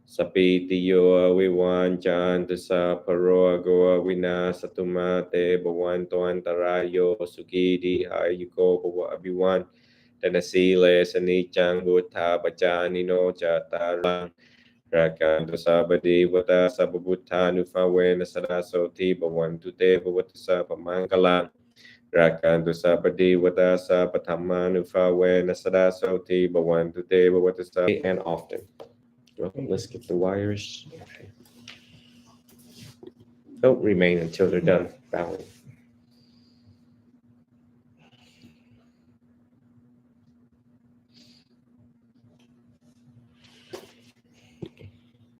Sapitiyo aviwan chantasa paro agoa vina satumate bhavanto antarayo sukidi hayuko bhava abiwan tanasile sanichang buddha bachanino chatarang rakanto sabadi vata sababuddha nufawena sadasoti bhavantu te bhavatasa pamangalang rakanto sabadi vata sapathamma nufawena sadasoti bhavantu te bhavatasa and often. Well, let's skip the wires. Don't remain until they're done bowing.